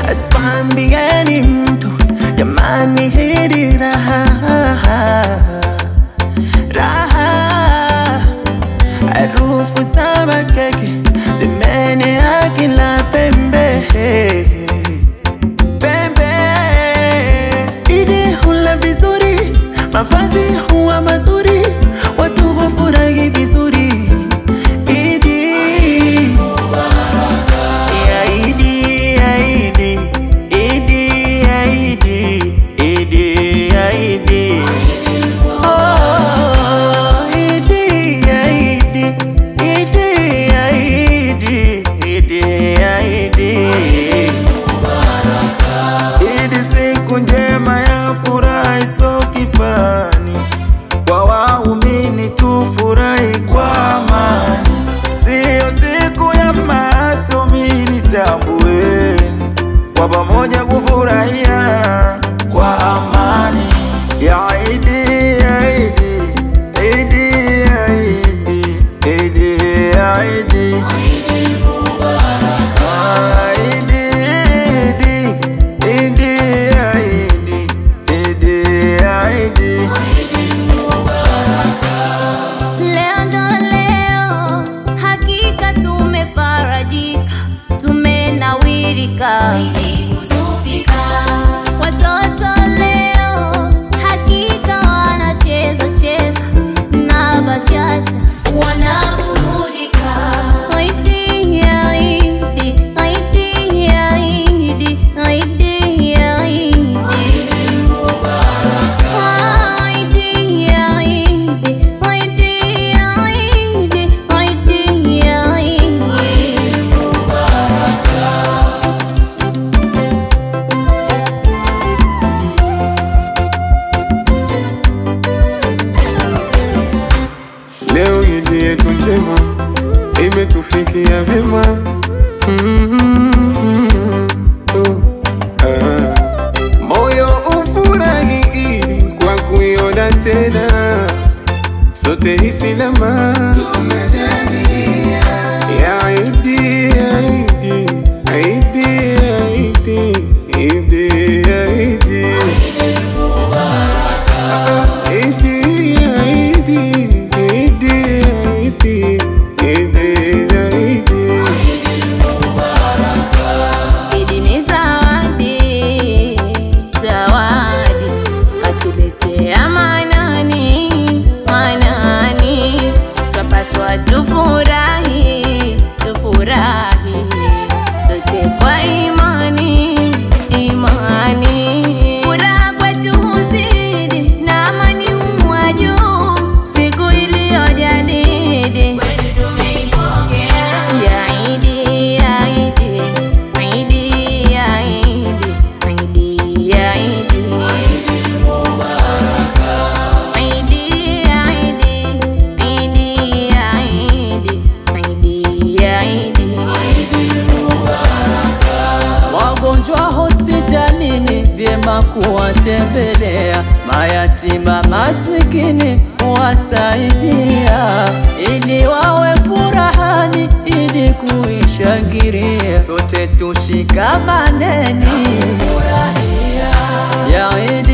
Asikwambieni mtu, jamani hili raha, raha. Harufu za makeke zimeenea kila pembe, pembe. Idi hula vizuri, mavazi huwa mazuri, watu hufurahi vizuri. Idi ya Idi, ya Idi, Idi ya Idi, Idi ya Idi. Oh, Idi ya Idi, Idi ya Idi, Idi ya Idi. Idi siku njema ya furaha isiyo kifani, kwa waumini tufurahi kwa amani. Sio siku ya maasumini, tambueni kwa pamoja kufurahia kwa amani. Ya Idi, ya Idi, Idi ya Idi, Idi ya Idi. Idi ya Idi, Idi ya Idi. Leo ndo leo, hakika tumefarajika, tumenawirika. Watoto leo, hakika wanacheza cheza na bashasha, wanaburudika. Idi ya Idi, Idi ya Idi, Idi ya Idi. Idi ya Idi, Idi ya Idi, Idi ya Idi. Leo Idi yetu njema imetufikia vyema. Moyo ufurahi Idi kwa kuiona tena, sote Islama tumeshangilia. Ya Idi, ya Idi, Idi ya Idi, Idi ya Idi. Idi ya Idi, Idi ya Idi, Idi ya Idi. Idi ni zawadi, zawadi katuletea Manani, Manani. Twapaswa tufurahi, tufurahi sote kwa imani, imani. Furaha kwetu huzidi na amani huwa juu, siku iliyojadidi kwetu tumeipokea. Ya Idi, ya Idi, Idi ya Idi, Idi ya Idi. Idi ya Idi, Idi ya Idi, Idi ya Idi. Wagonjwa hospitalini vyema kuwatembelea, mayatima masikini kuwasaidia, ili wawe furahani, ili kuishangilia, sote tushikamaneni. Ya Idi